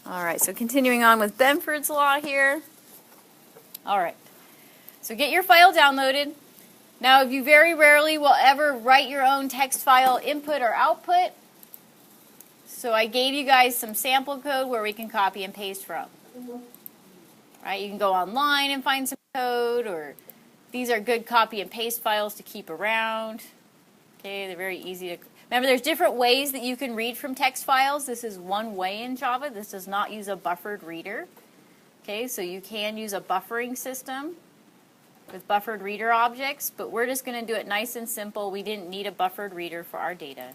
All right, so continuing on with Benfords Law here. All right, so get your file downloaded. Now, if you very rarely will ever write your own text file input or output, so I gave you guys some sample code where we can copy and paste from. Right, you can go online and find some code, or these are good copy and paste files to keep around. Okay, they're very easy to... Remember, there's different ways that you can read from text files. This is one way in Java. This does not use a buffered reader. Okay, so you can use a buffering system with buffered reader objects, but we're just going to do it nice and simple. We didn't need a buffered reader for our data.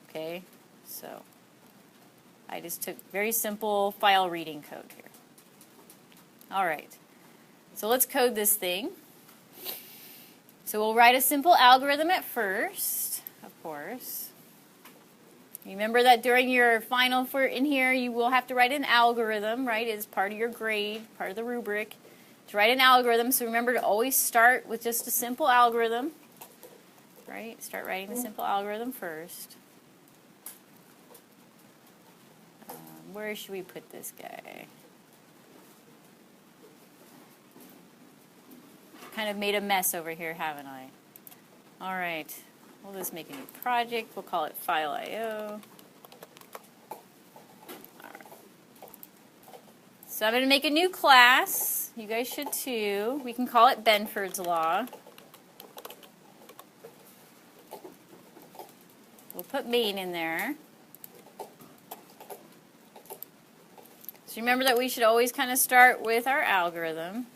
Okay, so I just took very simple file reading code here. All right, so let's code this thing. So we'll write a simple algorithm at first, of course. Remember that during your final in here, you will have to write an algorithm, right? It's part of your grade, part of the rubric, to write an algorithm. So remember to always start with just a simple algorithm, right? Start writing the simple algorithm first. Where should we put this guy? Kind of made a mess over here, haven't I? All right, we'll just make a new project. We'll call it file.io. So I'm going to make a new class. You guys should too. We can call it Benfords Law. We'll put main in there. So remember that we should always kind of start with our algorithm.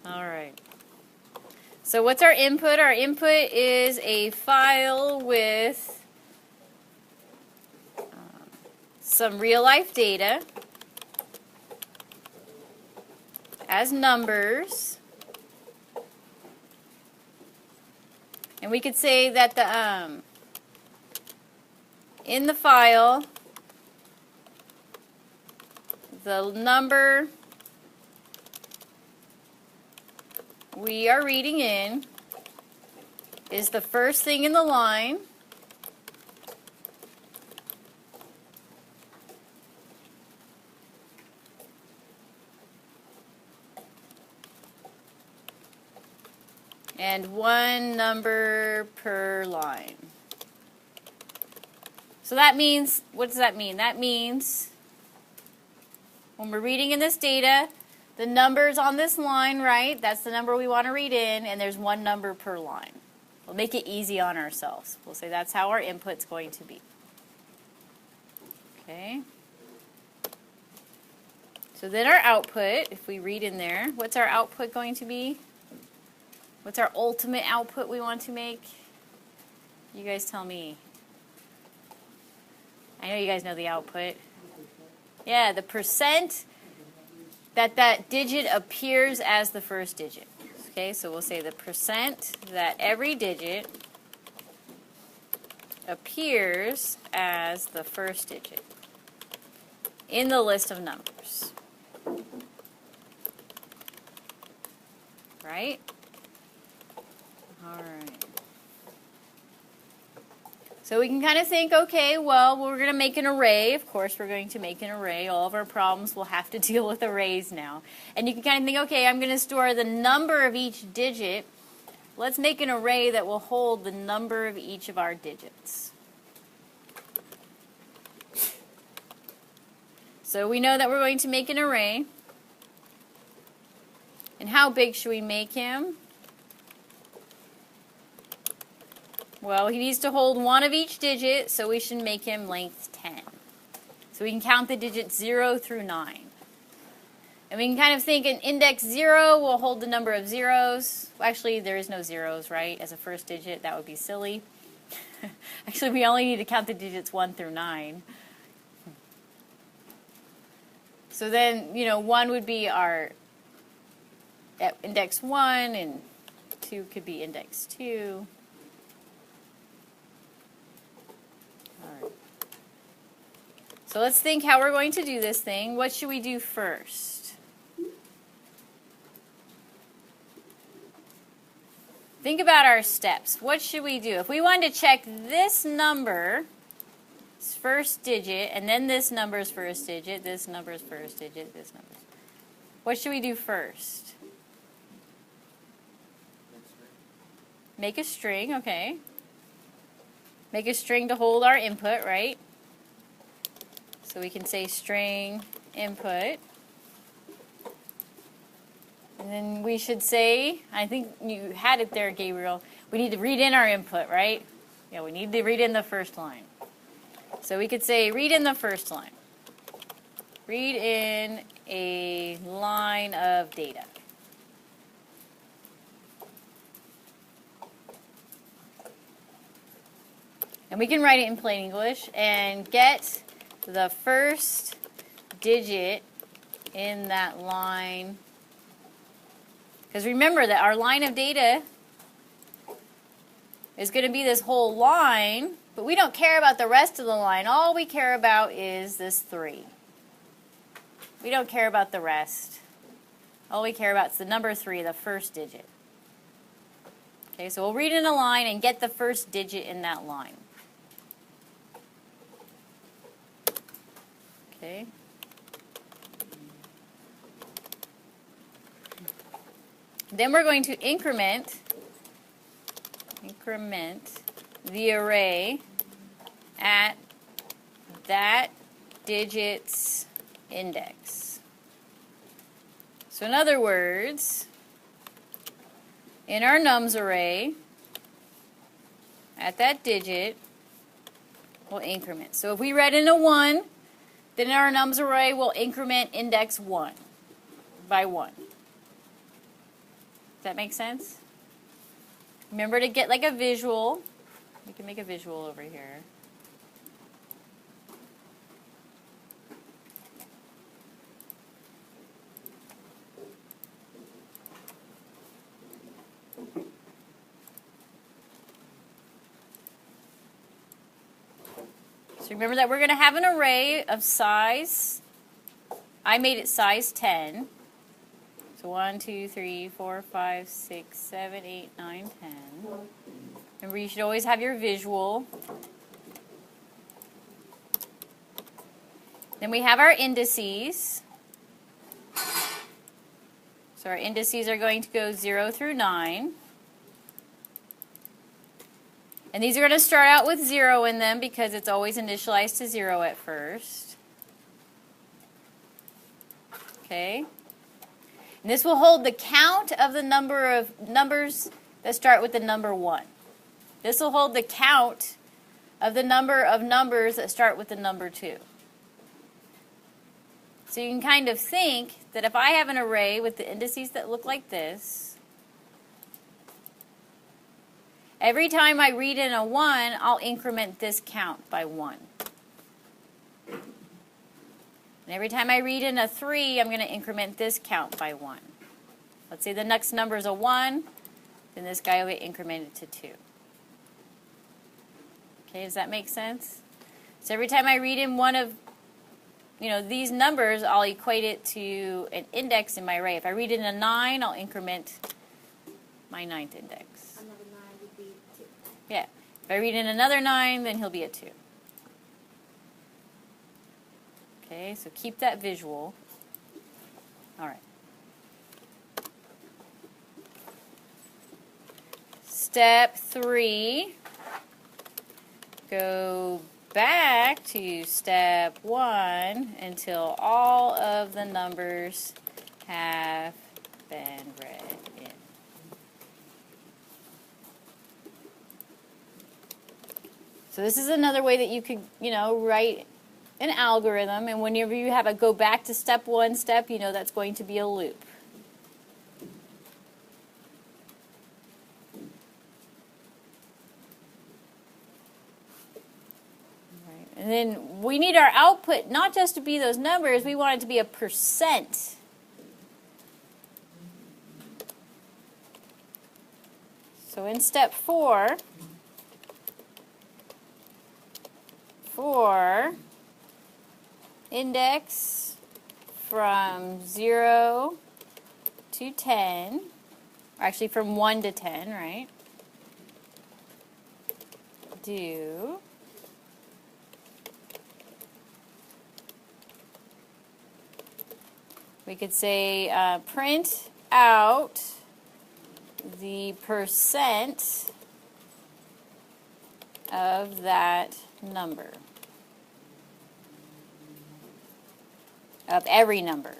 All right. So what's our input? Our input is a file with some real-life data as numbers. And we could say that in the file, the number we are reading in is the first thing in the line. And one number per line. So that means, what does that mean? That means when we're reading in this data, the numbers on this line, right, that's the number we want to read in, and there's one number per line. We'll make it easy on ourselves. We'll say that's how our input's going to be. Okay. So then our output, if we read in there, what's our output going to be? What's our ultimate output we want to make? You guys tell me. I know you guys know the output. Yeah, the percent that digit appears as the first digit. Okay, so we'll say the percent that every digit appears as the first digit in the list of numbers. Right? All right. So we can kind of think, okay, well, we're going to make an array. Of course, we're going to make an array. All of our problems will have to deal with arrays now. And you can kind of think, okay, I'm going to store the number of each digit. Let's make an array that will hold the number of each of our digits. So we know that we're going to make an array. And how big should we make him? Well, he needs to hold one of each digit, so we should make him length 10. So we can count the digits 0 through 9. And we can kind of think an index 0 will hold the number of zeros. Well, actually, there is no zeros, right? As a first digit, that would be silly. Actually, we only need to count the digits 1 through 9. So then, 1 would be our index 1, and 2 could be index 2. So let's think how we're going to do this thing. What should we do first? think about our steps. What should we do? If we wanted to check this number, first digit, and then this number's first digit, this number's first digit, this number's. What should we do first? Make a string, okay. Make a string to hold our input, right? So we can say string input. And then we should say, I think you had it there, Gabriel, we need to read in our input, right? Yeah, we need to read in the first line. So we could say read in the first line. Read in a line of data. And we can write it in plain English and get the first digit in that line. Because remember that our line of data is going to be this whole line, but we don't care about the rest of the line. All we care about is this 3. We don't care about the rest. All we care about is the number 3, the first digit. Okay, so we'll read in a line and get the first digit in that line. Okay. Then we're going to increment the array at that digit's index. So in other words, in our nums array, at that digit, we'll increment. So if we read in a 1, then in our nums array, we'll increment index 1 by 1. Does that make sense? Remember to get like a visual. We can make a visual over here. So remember that we're going to have an array of size. I made it size 10. So 1, 2, 3, 4, 5, 6, 7, 8, 9, 10. Remember, you should always have your visual. Then we have our indices. So our indices are going to go 0 through 9. And these are going to start out with 0 in them because it's always initialized to 0 at first. Okay. And this will hold the count of the number of numbers that start with the number 1. This will hold the count of the number of numbers that start with the number 2. So you can kind of think that if I have an array with the indices that look like this, every time I read in a 1, I'll increment this count by 1. And every time I read in a 3, I'm going to increment this count by 1. Let's say the next number is a 1, then this guy will get incremented to 2. Okay, does that make sense? So every time I read in one of these numbers, I'll equate it to an index in my array. If I read in a 9, I'll increment my 9th index. Another 9 would be 2. Yeah. If I read in another 9, then he'll be a 2. Okay, so keep that visual. All right. Step 3, go back to step 1 until all of the numbers have been read in. So this is another way that you could, write an algorithm, and whenever you have a go back to step 1 step, that's going to be a loop. And then we need our output not just to be those numbers, we want it to be a percent. So in step 4, for index from 0 to 10, or actually from 1 to 10, right? do we could say print out the percent of that number, of every number,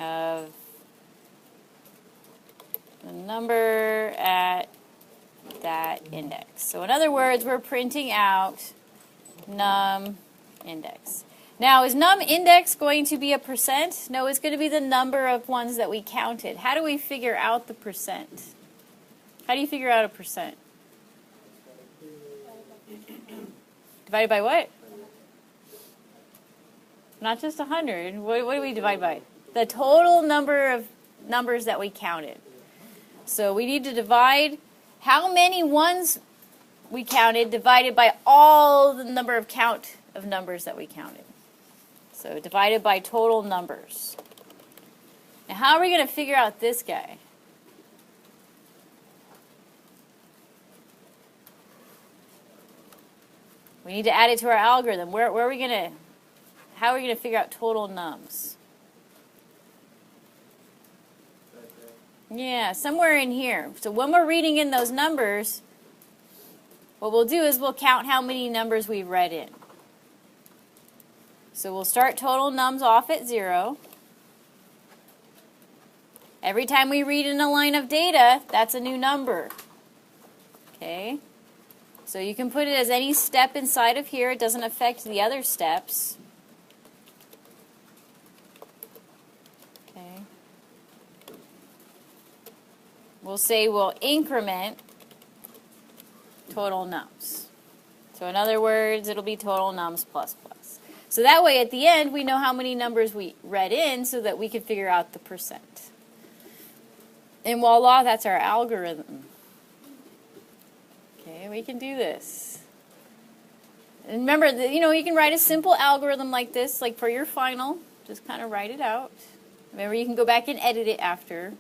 of the number at that index. So in other words, we're printing out num index. Now, is num index going to be a percent? No, it's going to be the number of ones that we counted. How do we figure out the percent? How do you figure out a percent? Divided by what? Not just 100. What do we divide by? The total number of numbers that we counted. So we need to divide how many ones we counted divided by all the number of count of numbers that we counted. So divided by total numbers. Now how are we going to figure out this guy? We need to add it to our algorithm. Where are we going to, how are we going to figure out total nums? Yeah, somewhere in here. So when we're reading in those numbers, what we'll do is we'll count how many numbers we've read in. So we'll start total nums off at 0. Every time we read in a line of data, that's a new number. Okay? So you can put it as any step inside of here. It doesn't affect the other steps. Okay. We'll say we'll increment total nums. So in other words, it'll be total nums plus plus. So that way, at the end, we know how many numbers we read in so that we can figure out the percent. And voila, that's our algorithm. Okay, we can do this. And remember, you can write a simple algorithm like this, like for your final. Just kind of write it out. Remember, you can go back and edit it after.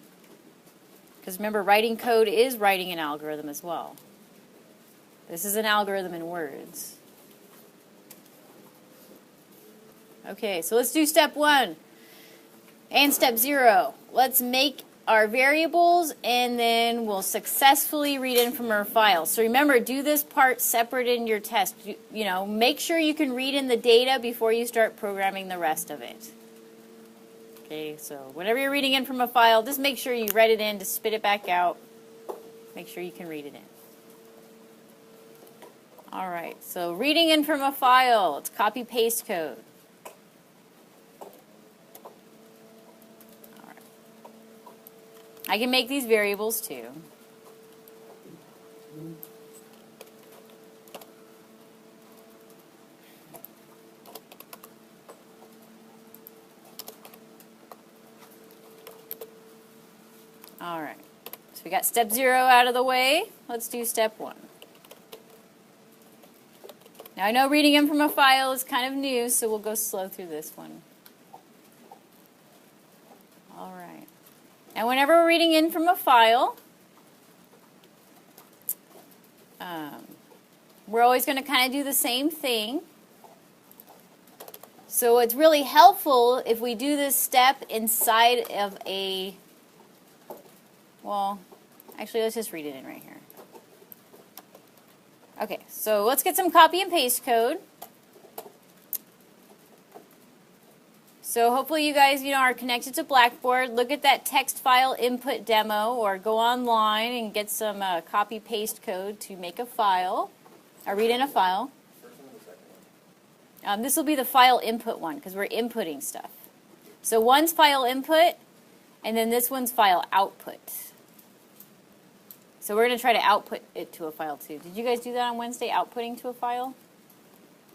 Because remember, writing code is writing an algorithm as well. This is an algorithm in words. Okay, so let's do step 1 and step 0. Let's make our variables and then we'll successfully read in from our files. So remember, do this part separate in your test. Make sure you can read in the data before you start programming the rest of it. Okay, so whenever you're reading in from a file, just make sure you read it in to spit it back out. Make sure you can read it in. All right, so reading in from a file, it's copy-paste code. I can make these variables too. All right, so we got step 0 out of the way. Let's do step 1. Now I know reading in from a file is kind of new, so we'll go slow through this one. All right. And whenever we're reading in from a file, we're always going to kind of do the same thing. So it's really helpful if we do this step inside of a, well, actually let's just read it in right here. Okay, so let's get some copy and paste code. So hopefully you guys, are connected to Blackboard. Look at that text file input demo or go online and get some copy-paste code to make a file, or read in a file. First one and the second one? This will be the file input one because we're inputting stuff. So one's file input and then this one's file output. So we're going to try to output it to a file too. Did you guys do that on Wednesday, outputting to a file?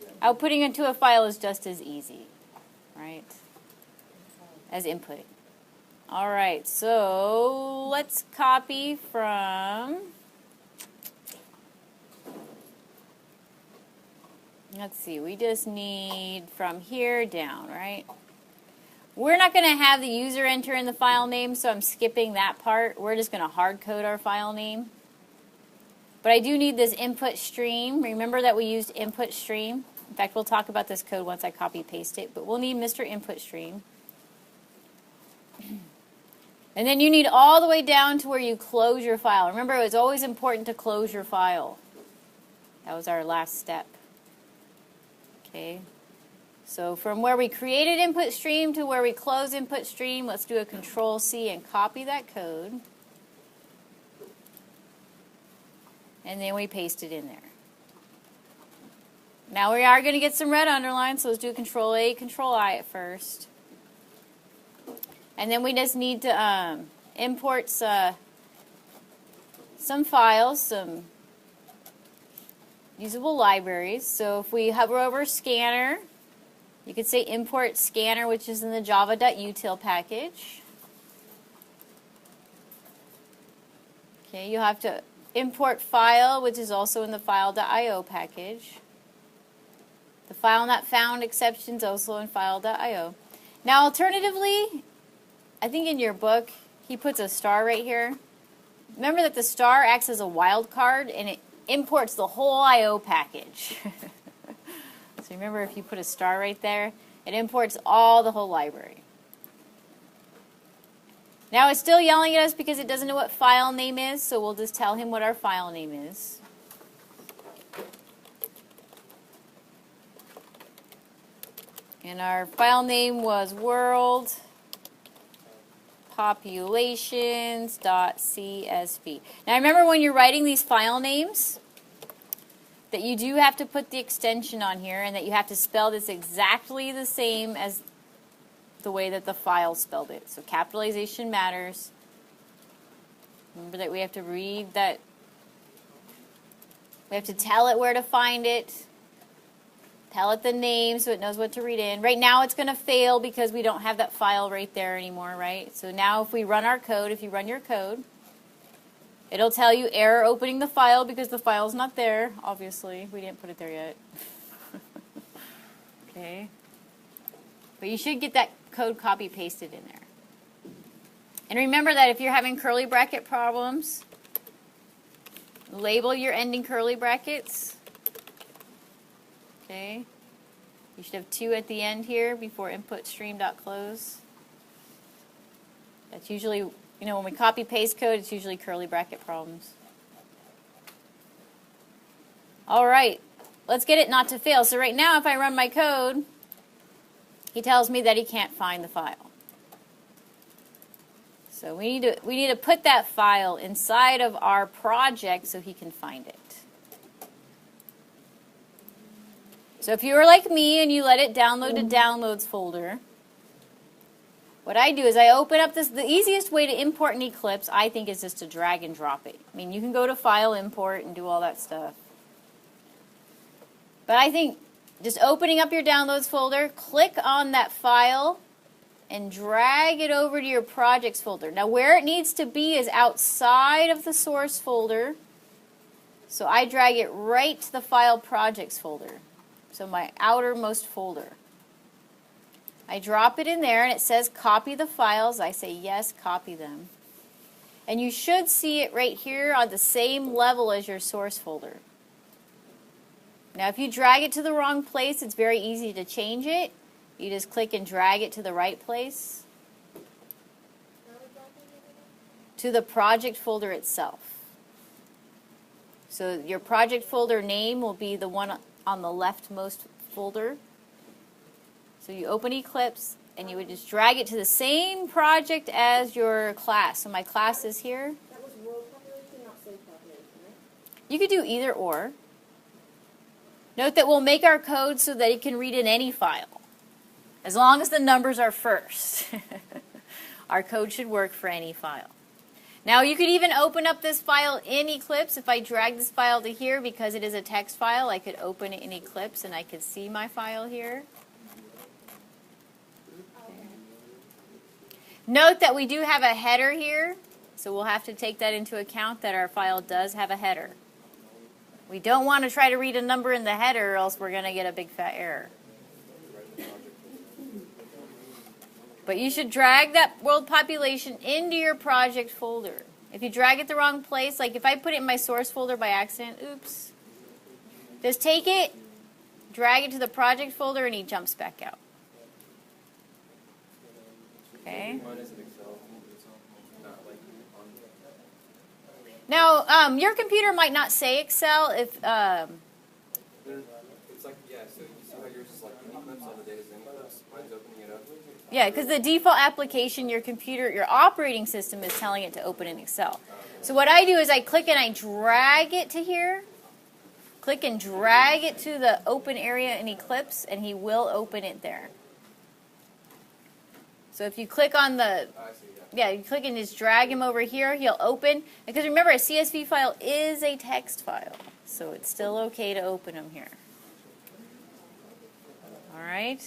Yeah. Outputting it to a file is just as easy, right, as inputting. All right, so let's copy from, let's see, we just need from here down, right? We're not going to have the user enter in the file name, so I'm skipping that part. We're just going to hard code our file name. But I do need this input stream. Remember that we used input stream. In fact, we'll talk about this code once I copy paste it, but we'll need Mr. Input Stream. And then you need all the way down to where you close your file. Remember, it was always important to close your file. That was our last step. Okay. So from where we created input stream to where we close input stream, let's do a Control-C and copy that code. And then we paste it in there. Now we are going to get some red underlines, so let's do Control-A, Control-I at first. And then we just need to import some files, some usable libraries. So if we hover over Scanner, you could say import Scanner, which is in the java.util package. Okay, you have to import file, which is also in the file.io package. The file not found exception is also in file.io. Now, alternatively, I think in your book, he puts a star right here. Remember that the star acts as a wildcard, and it imports the whole I.O. package. So remember, if you put a star right there, it imports the whole library. Now, it's still yelling at us because it doesn't know what file name is, so we'll just tell him what our file name is. And our file name was worldpopulations.csv. Now remember, when you're writing these file names, that you do have to put the extension on here, and that you have to spell this exactly the same as the way that the file spelled it. So capitalization matters. Remember that we have to read that. We have to tell it where to find it. Tell it the name so it knows what to read in. Right now it's going to fail because we don't have that file right there anymore, right? So now if we run our code, if you run your code, it'll tell you error opening the file because the file's not there, obviously. We didn't put it there yet. Okay. But you should get that code copy pasted in there. And remember that if you're having curly bracket problems, label your ending curly brackets. Okay, you should have 2 at the end here before input stream.close. That's usually, when we copy paste code, it's usually curly bracket problems. All right, let's get it not to fail. So right now, if I run my code, he tells me that he can't find the file. So we need to put that file inside of our project so he can find it. So if you were like me and you let it download to Downloads folder, what I do is I open up the easiest way to import an Eclipse, I think, is just to drag and drop it. I mean, you can go to File, Import, and do all that stuff. But I think just opening up your Downloads folder, click on that file, and drag it over to your Projects folder. Now, where it needs to be is outside of the source folder. So I drag it right to the File Projects folder. So my outermost folder. I drop it in there and it says copy the files. I say yes, copy them. And you should see it right here on the same level as your source folder. Now if you drag it to the wrong place, it's very easy to change it. You just click and drag it to the right place. To the project folder itself. So your project folder name will be the one on the leftmost folder. So you open Eclipse and you would just drag it to the same project as your class. So my class is here. That was world population, not slave population, right? You could do either or. Note that we'll make our code so that it can read in any file, as long as the numbers are first. Our code should work for any file. Now you could even open up this file in Eclipse. If I drag this file to here, because it is a text file, I could open it in Eclipse and I could see my file here. Okay. Note that we do have a header here, so we'll have to take that into account, that our file does have a header. We don't want to try to read a number in the header or else we're going to get a big fat error. But you should drag that world population into your project folder. If you drag it the wrong place, like if I put it in my source folder by accident, oops, just take it, drag it to the project folder, and he jumps back out. Okay. Mine is in Excel. It's not like on. Now, your computer might not say Excel if. It's like, yeah, so you see how yours is like any clips, all the data's in clips. Mine's opening it up. Yeah, because the default application, your computer, your operating system is telling it to open in Excel. So what I do is I click and I drag it to here. Click and drag it to the open area in Eclipse, and he will open it there. So if you click on the, I see, yeah. yeah, you click and just drag him over here, he'll open. Because remember, a CSV file is a text file, so it's still okay to open them here. All right.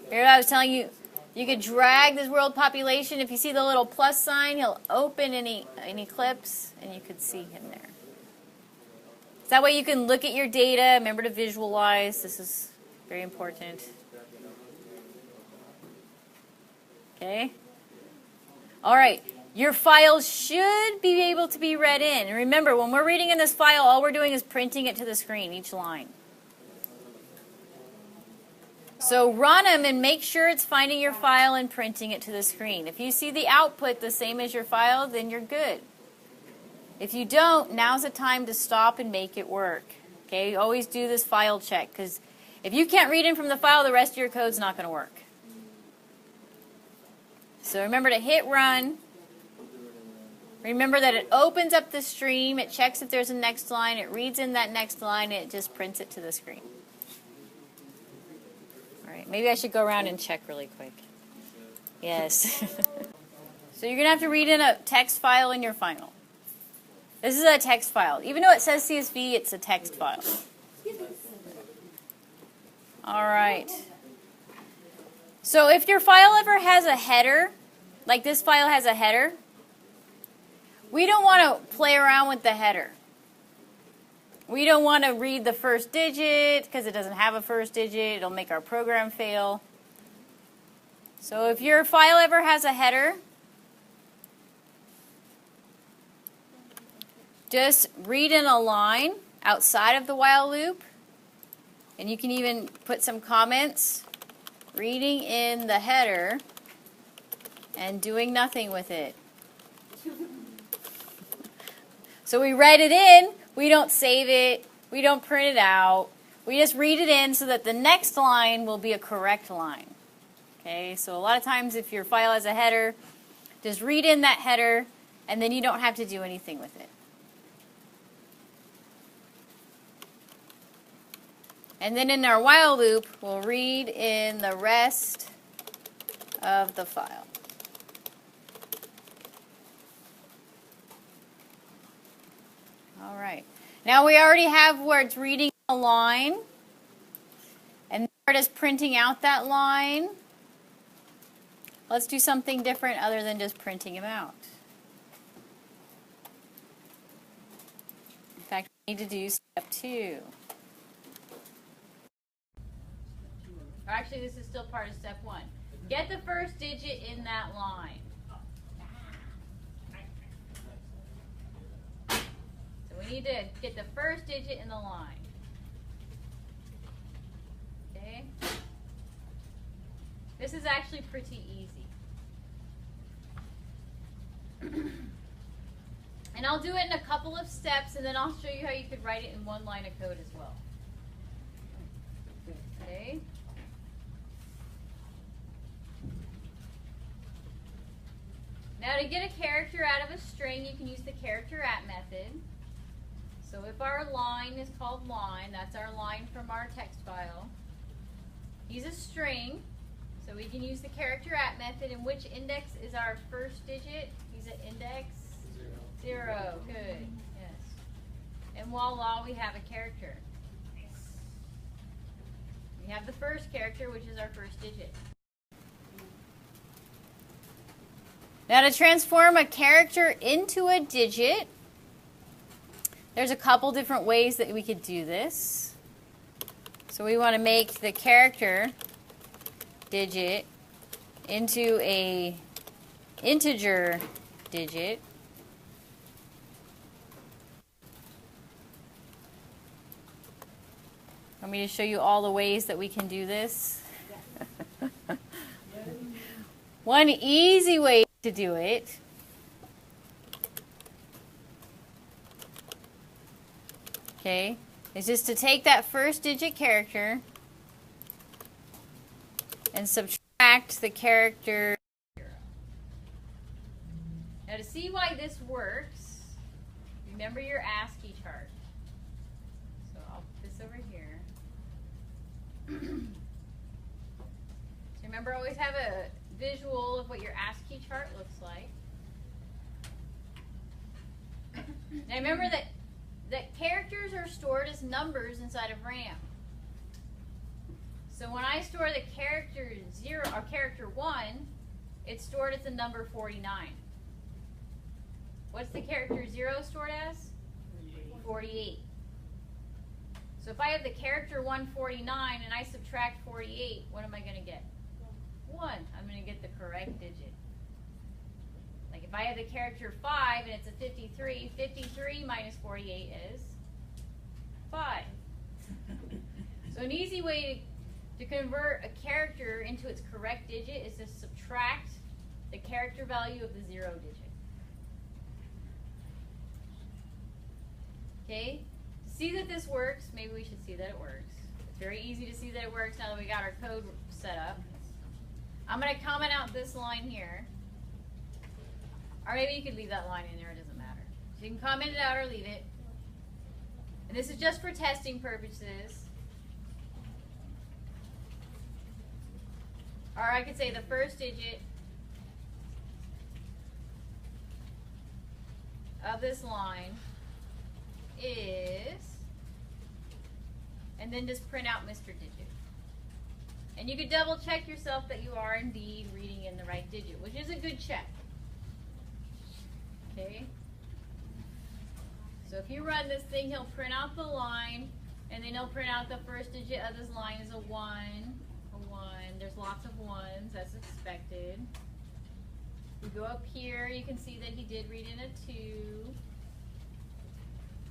Here I was telling you, you could drag this world population. If you see the little plus sign, he'll open in Eclipse, and you could see him there. So that way you can look at your data. Remember to visualize. This is very important. Okay. All right. Your files should be able to be read in. And remember, when we're reading in this file, all we're doing is printing it to the screen, each line. So run them and make sure it's finding your file and printing it to the screen. If you see the output the same as your file, then you're good. If you don't, now's the time to stop and make it work. Okay, always do this file check, because if you can't read in from the file, the rest of your code's not going to work. So remember to hit run. Remember that it opens up the stream, it checks if there's a next line, it reads in that next line, and it just prints it to the screen. All right, maybe I should go around and check really quick. Yes. So you're going to have to read in a text file in your final. This is a text file. Even though it says CSV, it's a text file. All right. So if your file ever has a header, like this file has a header, we don't want to play around with the header. We don't want to read the first digit because it doesn't have a first digit. It'll make our program fail. So if your file ever has a header, just read in a line outside of the while loop, and you can even put some comments, reading in the header and doing nothing with it. So we read it in, we don't save it, we don't print it out, we just read it in so that the next line will be a correct line. Okay, so a lot of times if your file has a header, just read in that header and then you don't have to do anything with it. And then in our while loop, we'll read in the rest of the file. All right. Now we already have where it's reading a line, and where it is printing out that line. Let's do something different other than just printing them out. In fact, we need to do step 2. Or actually, this is still part of step 1. Get the first digit in that line. So we need to get the first digit in the line. Okay? This is actually pretty easy. And I'll do it in a couple of steps, and then I'll show you how you could write it in one line of code as well. Okay? Now to get a character out of a string, you can use the character at method. So if our line is called line, that's our line from our text file. Use a string, so we can use the character at method. And which index is our first digit? Use an index? 0. Good. Yes. And voila, we have a character. We have the first character, which is our first digit. Now to transform a character into a digit, there's a couple different ways that we could do this. So we want to make the character digit into a integer digit. Want me to show you all the ways that we can do this? One easy way to do it is just to take that first digit character and subtract the character 0. Now to see why this works, remember your ASCII chart. So I'll put this over here. So remember, always have a visual of what your ASCII chart looks like. Now remember that characters are stored as numbers inside of RAM. So when I store the character 0 or character 1, it's stored as the number 49. What's the character 0 stored as? 48. So if I have the character 149 and I subtract 48, what am I going to get? 1. I'm going to get the correct digit. Like if I have the character 5 and it's a 53, 53 minus 48 is 5. So an easy way to convert a character into its correct digit is to subtract the character value of the 0 digit. Okay? To see that this works, maybe we should see that it works. It's very easy to see that it works now that we got our code set up. I'm going to comment out this line here. Or maybe you could leave that line in there, it doesn't matter. So you can comment it out or leave it. And this is just for testing purposes. Or I could say the first digit of this line is, and then just print out Mr. Digit. And you could double check yourself that you are indeed reading in the right digit, which is a good check. Okay? So if you run this thing, he'll print out the line, and then he'll print out the first digit of this line is a 1. There's lots of 1s, that's expected. We go up here, you can see that he did read in a 2,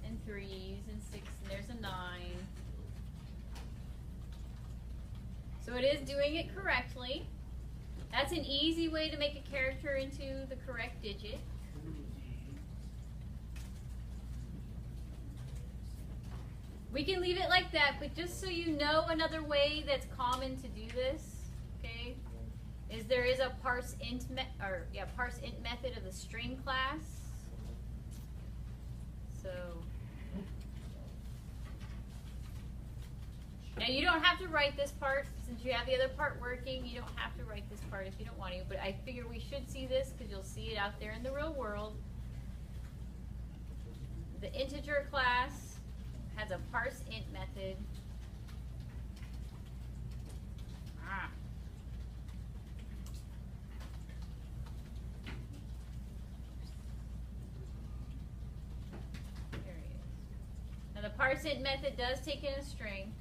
and 3s, and 6, and there's a 9. So it is doing it correctly. That's an easy way to make a character into the correct digit. We can leave it like that, but just so you know, another way that's common to do this, okay, is there is a parse int method of the string class. So now you don't have to write this part since you have the other part working. You don't have to write this part if you don't want to, but I figure we should see this because you'll see it out there in the real world. The integer class has a parse int method. There he is. Now the parse int method does take in a string.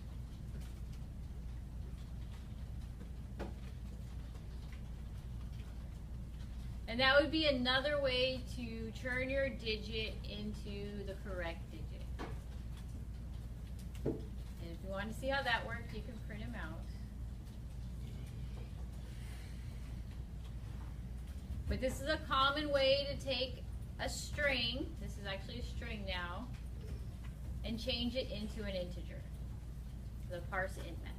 And that would be another way to turn your digit into the correct digit. And if you want to see how that works, you can print them out. But this is a common way to take a string, this is actually a string now, and change it into an integer. The parse int method.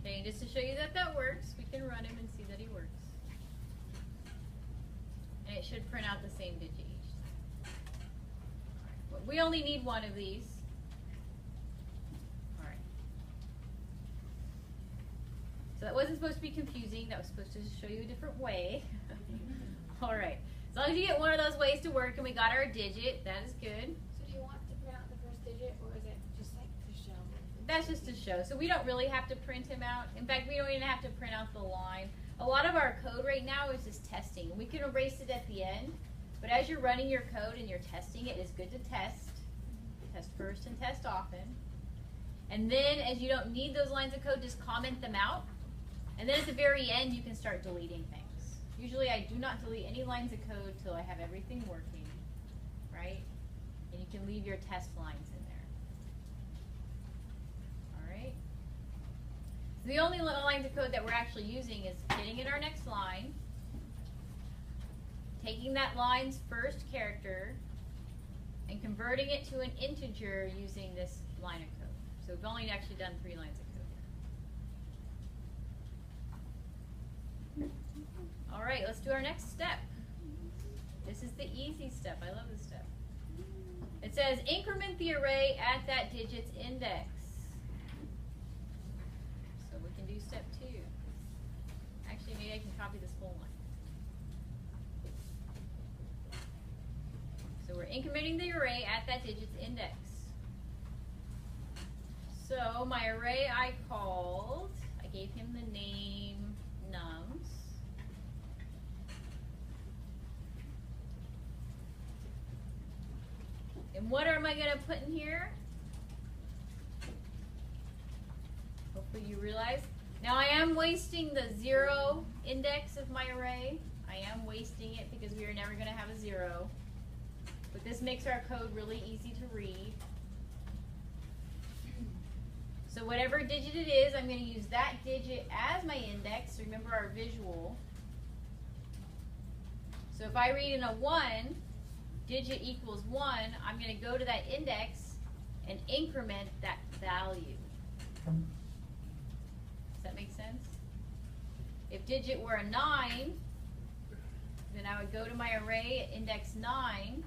Okay, just to show you that that works, we can run him and see that he works. And it should print out the same digit each time. Right. We only need one of these. All right. So that wasn't supposed to be confusing. That was supposed to show you a different way. All right. As long as you get one of those ways to work and we got our digit, that is good. So do you want to print out the first digit, or is it just like to show? That's just to show. So we don't really have to print him out. In fact, we don't even have to print out the line. A lot of our code right now is just testing. We can erase it at the end, but as you're running your code and you're testing it, it's good to test. Test first and test often. And then as you don't need those lines of code, just comment them out. And then at the very end, you can start deleting things. Usually I do not delete any lines of code till I have everything working, right? And you can leave your test lines in there. All right? So the only lines of code that we're actually using is getting in our next line, taking that line's first character, and converting it to an integer using this line of code. So we've only actually done 3 lines of code here. All right, let's do our next step. This is the easy step. I love this step. It says increment the array at that digit's index. So we can do step 2. Actually, maybe I can copy this whole line. So we're incrementing the array at that digit's index. So my array I gave him the name nums. And what am I going to put in here? Hopefully you realize. Now I am wasting the 0 index of my array. I am wasting it because we are never going to have a 0. But this makes our code really easy to read. So whatever digit it is, I'm going to use that digit as my index. Remember our visual. So if I read in a 1, digit equals 1, I'm going to go to that index and increment that value. Does that make sense? If digit were a 9, then I would go to my array at index 9.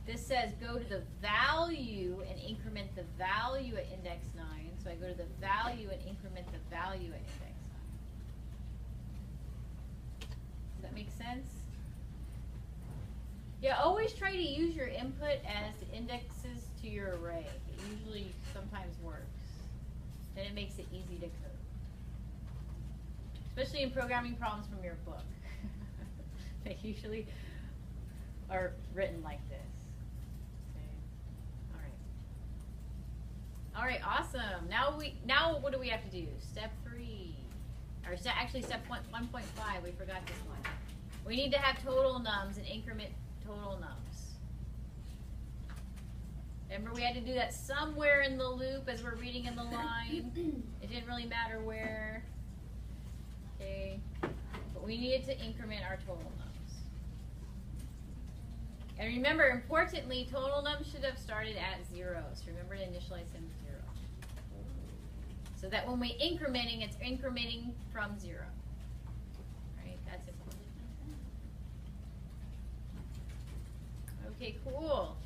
This says go to the value and increment the value at index 9. So I go to the value and increment the value at index 9. Does that make sense? Yeah, always try to use your input as the indexes to your array. It usually sometimes works. Then it makes it easy to code. Especially in programming problems from your book. They usually are written like this. All right, awesome. Now what do we have to do? Step 3, or actually step 1.5. We forgot this one. We need to have total nums and increment total nums. Remember, we had to do that somewhere in the loop as we're reading in the line. It didn't really matter where. Okay, but we needed to increment our total nums. And remember, importantly, total nums should have started at 0. So remember to initialize them to 0. So that when we're incrementing, it's incrementing from 0. Right? That's important. Okay, cool.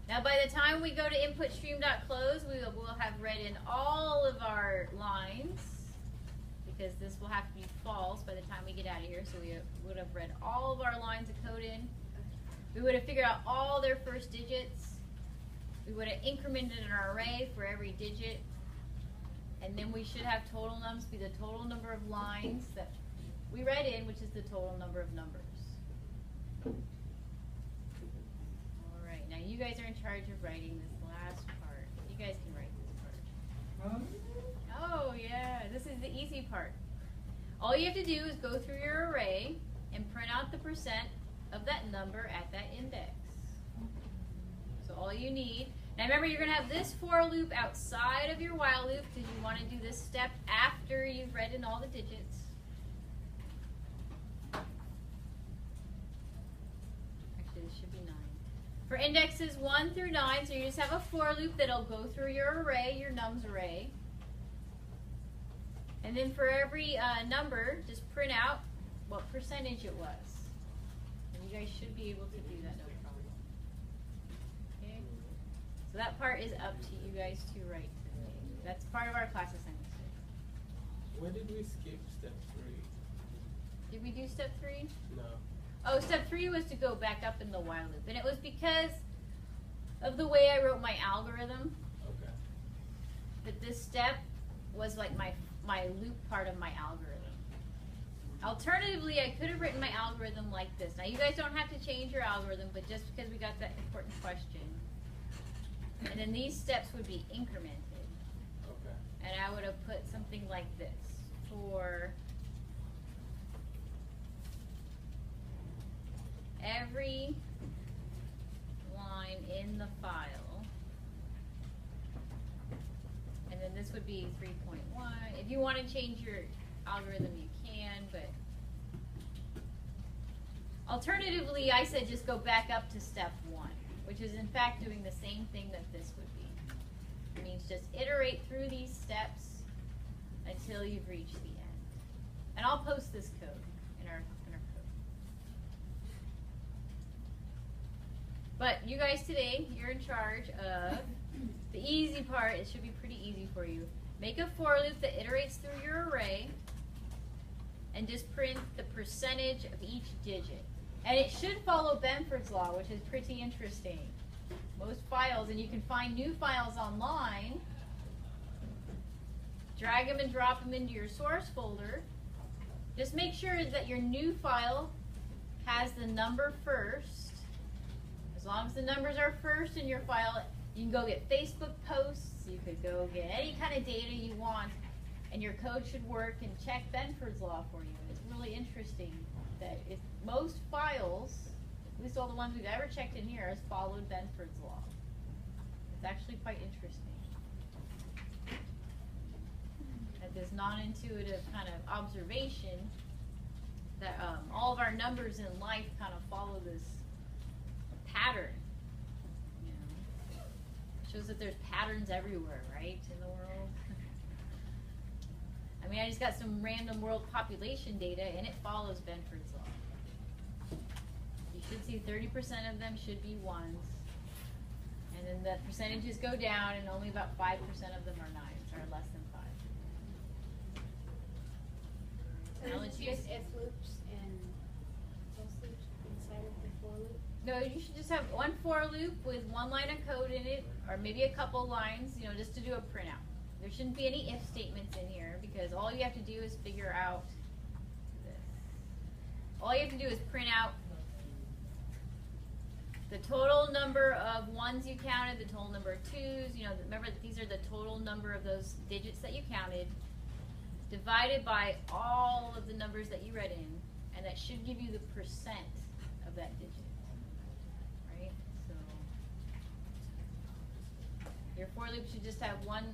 Now by the time we go to inputstream.close, we will have read in all of our lines, because this will have to be false by the time we get out of here. So we would have read all of our lines of code in. We would have figured out all their first digits. We would have incremented an array for every digit. And then we should have total nums be the total number of lines that we read in, which is the total number of numbers. All right, now you guys are in charge of writing this last part. You guys can write this part. Oh yeah, this is the easy part. All you have to do is go through your array and print out the percent of that number at that index. So all you need. Now remember, you're going to have this for loop outside of your while loop because you want to do this step after you've read in all the digits. Actually, this should be 9. For indexes 1 through 9, so you just have a for loop that'll go through your array, your nums array. And then for every number, just print out what percentage it was. And you guys should be able to do that, no problem. Okay? So that part is up to you guys to write today. That's part of our class assignment today. Why did we skip step 3? Did we do step 3? No. Oh, step 3 was to go back up in the while loop. And it was because of the way I wrote my algorithm. Okay. But this step was like my loop part of my algorithm. Alternatively, I could have written my algorithm like this. Now, you guys don't have to change your algorithm, but just because we got that important question, And then these steps would be incremented. Okay. And I would have put something like this for every line in the file. And then this would be 3.1. If you want to change your algorithm, you can, but alternatively, I said just go back up to step 1, which is in fact doing the same thing that this would be. It means just iterate through these steps until you've reached the end. And I'll post this code in our code. But you guys today, you're in charge of the easy part. It should be pretty easy for you. Make a for loop that iterates through your array and just print the percentage of each digit. And it should follow Benfords Law, which is pretty interesting. Most files, and you can find new files online, drag them and drop them into your source folder. Just make sure that your new file has the number first. As long as the numbers are first in your file, you can go get Facebook posts, you could go get any kind of data you want, and your code should work and check Benfords Law for you. It's really interesting that if most files, at least all the ones we've ever checked in here, has followed Benfords Law. It's actually quite interesting. That this non-intuitive kind of observation that all of our numbers in life kind of follow this pattern. You know, it shows that there's patterns everywhere, right, in the world. I mean, I just got some random world population data, and it follows Benfords Law. You should see 30% of them should be ones, and then the percentages go down, and only about 5% of them are nines, or less than 5. So Now you let's use use. if loops and else loops inside of the for loop? No, you should just have one for loop with one line of code in it, or maybe a couple lines, you know, just to do a printout. There shouldn't be any if statements in here, because all you have to do is figure out this. All you have to do is print out the total number of ones you counted, the total number of twos, you know, remember that these are the total number of those digits that you counted, divided by all of the numbers that you read in, and that should give you the percent of that digit. Right? So your for loop should just have one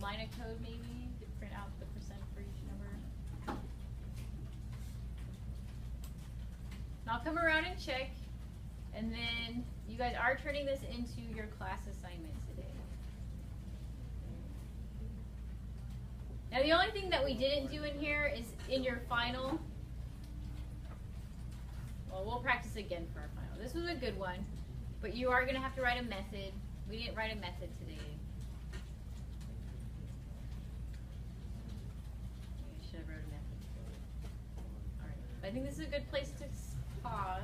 line of code maybe to print out the percent for each number. And I'll come around and check, and then you guys are turning this into your class assignment today. Now the only thing that we didn't do in here is in your final, well, we'll practice again for our final. This was a good one, but you are going to have to write a method. We didn't write a method today. I think this is a good place to pause.